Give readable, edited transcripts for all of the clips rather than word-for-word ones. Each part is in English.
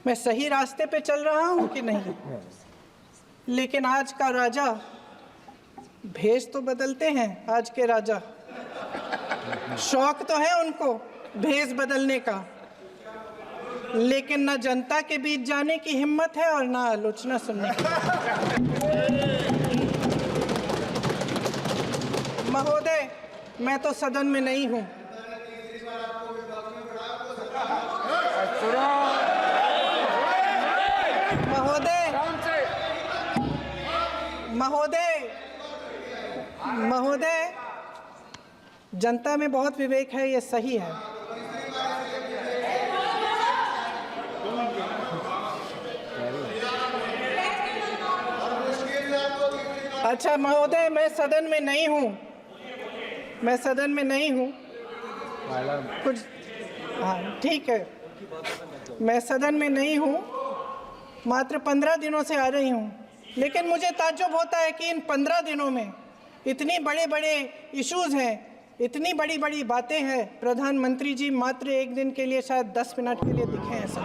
मैं सही रास्ते पे चल रहा हूँ कि नहीं। लेकिन आज का राजा, भेष तो बदलते हैं आज के राजा, शौक तो है उनको भेष बदलने का, लेकिन न जनता के बीच जाने की हिम्मत है और न आलोचना सुनने की। महोदय, मैं तो सदन में नहीं हूँ। महोदय, जनता में बहुत विवेक है, ये सही है। अच्छा महोदय, मैं सदन में नहीं हूँ, कुछ हाँ ठीक है, मैं सदन में नहीं हूँ, मात्र 15 दिनों से आ रही हूँ। लेकिन मुझे ताज्जुब होता है कि इन 15 दिनों में इतनी बड़े इश्यूज हैं, इतनी बड़ी बातें हैं, प्रधानमंत्री जी मात्र एक दिन के लिए, शायद 10 मिनट के लिए दिखे हैं सब।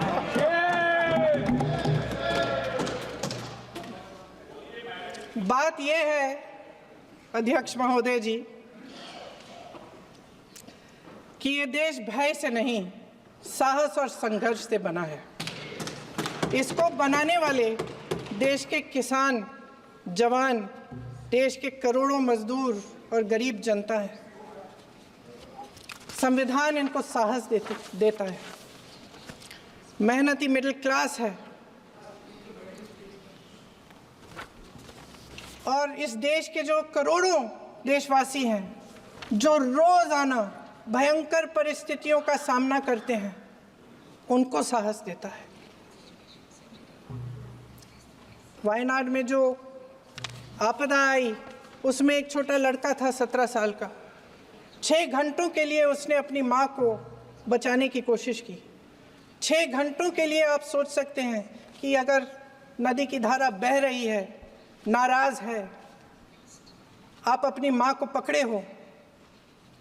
बात यह है अध्यक्ष महोदय जी कि ये देश भय से नहीं, साहस और संघर्ष से बना है। इसको बनाने वाले देश के किसान, जवान, देश के करोड़ों मजदूर और गरीब जनता है। संविधान इनको साहस देता है। मेहनती मिडिल क्लास है और इस देश के जो करोड़ों देशवासी हैं जो रोजाना भयंकर परिस्थितियों का सामना करते हैं, उनको साहस देता है। वायनाड में जो आपदा आई, उसमें एक छोटा लड़का था 17 साल का। 6 घंटों के लिए उसने अपनी माँ को बचाने की कोशिश की। 6 घंटों के लिए आप सोच सकते हैं कि अगर नदी की धारा बह रही है, नाराज है, आप अपनी माँ को पकड़े हो,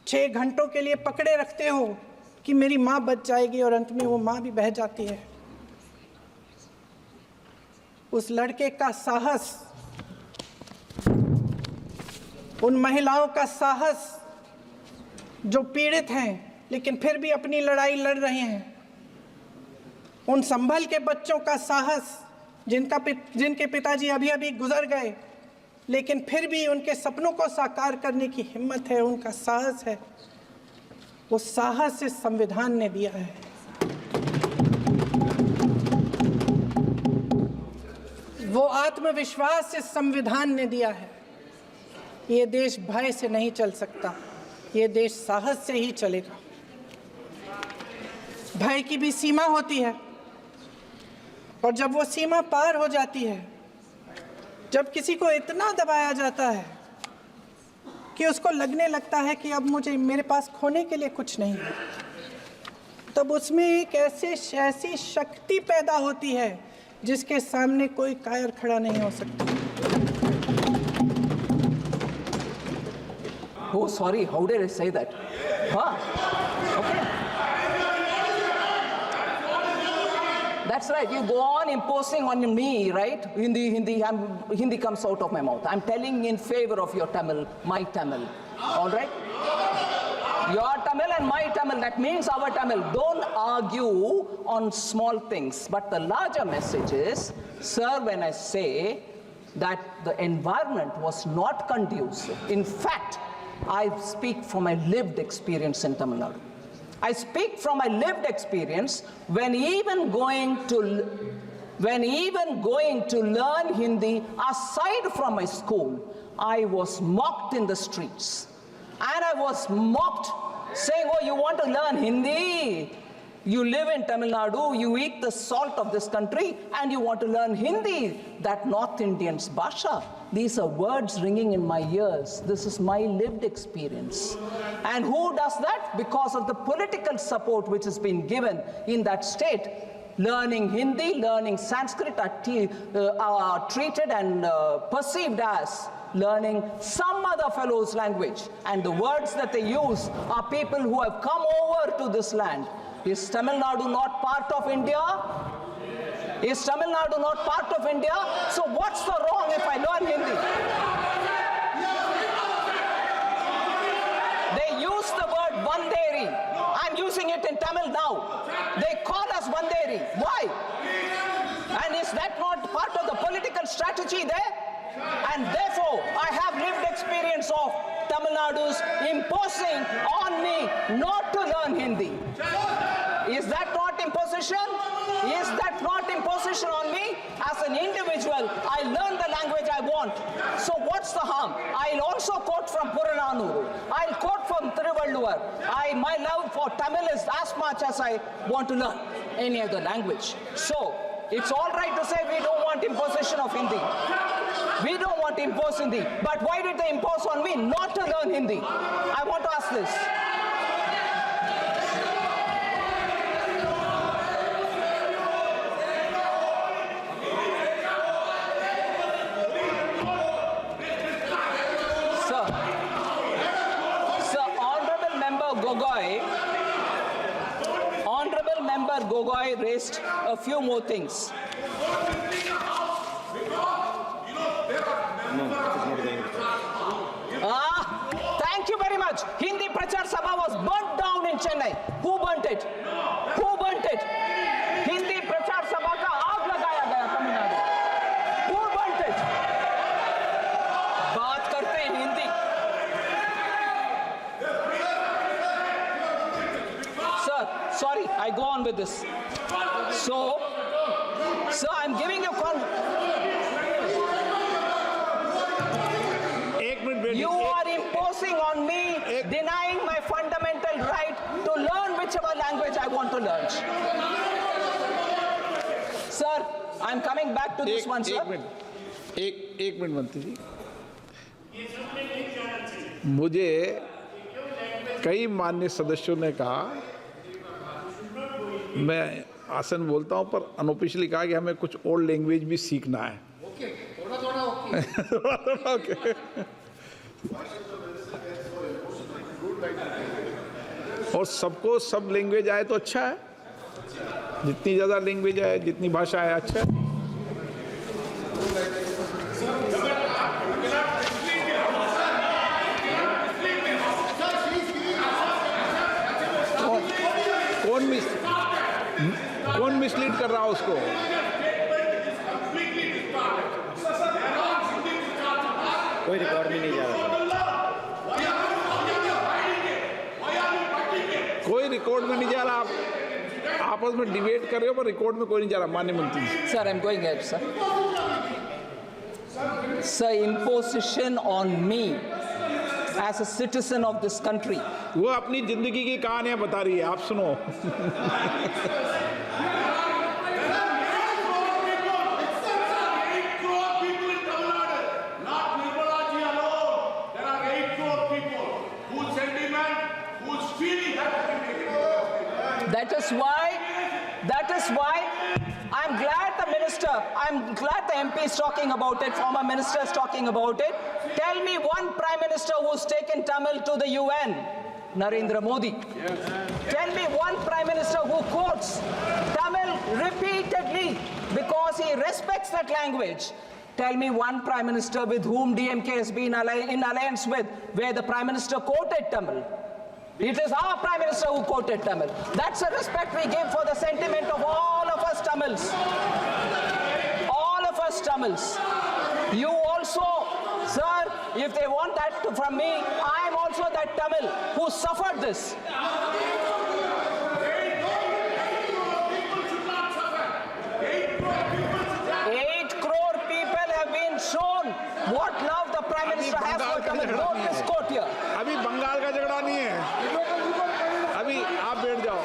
6 घंटों के लिए पकड़े रखते हो कि मेरी माँ बच जाएगी, और अंत में वो माँ भी बह जाती है। उस लड़के का साहस, उन महिलाओं का साहस जो पीड़ित हैं लेकिन फिर भी अपनी लड़ाई लड़ रहे हैं, उन संभल के बच्चों का साहस जिनके पिताजी अभी गुजर गए लेकिन फिर भी उनके सपनों को साकार करने की हिम्मत है, उनका साहस है। वो साहस इस संविधान ने दिया है। वो आत्मविश्वास इस संविधान ने दिया है। ये देश भय से नहीं चल सकता, ये देश साहस से ही चलेगा। भय की भी सीमा होती है, और जब वो सीमा पार हो जाती है, जब किसी को इतना दबाया जाता है कि उसको लगने लगता है कि अब मेरे पास खोने के लिए कुछ नहीं है, तब उसमें एक ऐसी शक्ति पैदा होती है जिसके सामने कोई कायर खड़ा नहीं हो सकता। Oh, sorry, how did I say that? Huh? Okay. That's right, you go on imposing on me, right? Hindi comes out of my mouth. I'm telling in favor of your Tamil, my Tamil. All right? Your Tamil and my Tamil, that means our Tamil. Don't argue on small things. But the larger message is, sir, when I say that the environment was not conducive, in fact, I speak from my lived experience in Tamil Nadu. I speak from my lived experience when even going to learn Hindi aside from my school, I was mocked in the streets. And I was mocked saying, oh, you want to learn Hindi? You live in Tamil Nadu, you eat the salt of this country, and you want to learn Hindi, that North Indian's Bhasha. These are words ringing in my ears. This is my lived experience. And who does that? Because of the political support which has been given in that state. Learning Hindi, learning Sanskrit are treated and perceived as learning some other fellow's language. And the words that they use are people who have come over to this land. Is Tamil Nadu not part of India? Is Tamil Nadu not part of India? So what's the wrong if I learn Hindi? They use the word Vanderi. I'm using it in Tamil now. They call us Vanderi. Why? And is that not part of the political strategy there? And therefore, I have lived experience of Tamil Nadu's imposing on me not to learn Hindi. Is that not imposition? Is that not imposition on me? As an individual, I learn the language I want. So what's the harm? I'll also quote from Purananuru. I'll quote from Thiruvalluvar. My love for Tamil is as much as I want to learn any other language. So it's all right to say we don't want imposition of Hindi. We don't want to impose Hindi. But why did they impose on me not to learn Hindi? I want to ask this. Honorable Member Gogoi raised a few more things. Thank you very much. Hindi Prachar Sabha was burnt down in Chennai. Who burnt it? Who burnt it? Hindi Prachar Sabha ka aag lagaya gaya Tamil Nadu. Who burnt it? बात करते हैं Hindi. Sir, sorry, I go on with this. So, sir, I'm giving you You are imposing on me, denying my fundamental right to learn whichever language I want to learn. Sir, I'm coming back to this one, sir. एक minute मंत्री जी, मुझे कई माननीय सदस्यों ने कहा, मैं आसन बोलता हूं पर अनऑफिशियली कहा कि हमें कुछ और लैंग्वेज भी सीखना है. थोड़ा ओके. और सबको सब लैंग्वेज आए तो अच्छा है. जितनी ज़्यादा लैंग्वेज आए, जितनी भाषा है, अच्छा है. कौन मिसलीड कर रहा है उसको? कोई रिकॉर्ड में नहीं जा रहा. कोई रिकॉर्ड में नहीं जा रहा. आप आपस में डिबेट कर रहे हो पर रिकॉर्ड में कोई नहीं जा रहा. माननीय मंत्री. Sir, I'm going ahead, sir. Sir, imposition on me as a citizen of this country. वो अपनी जिंदगी की कहानियां बता रही है, आप सुनो. That is why I'm glad the MP is talking about it, former minister is talking about it. Tell me one prime minister who's taken Tamil to the UN. Narendra Modi. Tell me one prime minister who quotes Tamil repeatedly because he respects that language. Tell me one prime minister with whom DMK has been in alliance with, where the prime minister quoted Tamil. It is our prime minister who quoted Tamil. That's a respect we give for the sentiment of all of us Tamils. All of us Tamils. You also, sir, if they want that from me, I am also that Tamil who suffered this. 8 crore people have been shown what love the prime minister has for Tamil. Don't misquote here. अभी बंगाल का झगड़ा नहीं है. अभी आप बैठ जाओ.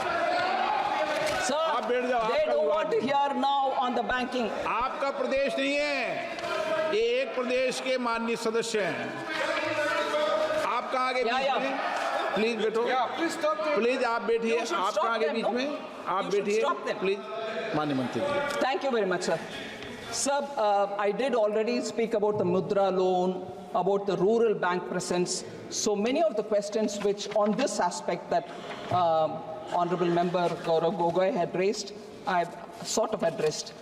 Sir, they don't want to hear now on the banking. आपका प्रदेश नहीं है, ये एक प्रदेश के माननीय सदस्य हैं. आप कहाँ आगे बीच में? प्लीज बैठो. प्लीज आप बैठिए. आप कहाँ आगे बीच में? आप बैठिए प्लीज. माननीय मंत्री. Thank you very much, sir. Sir, I did already speak about the Mudra loan, about the rural bank presence. So many of the questions which on this aspect that Honorable Member Gaurav Gogoi had raised, I've sort of addressed.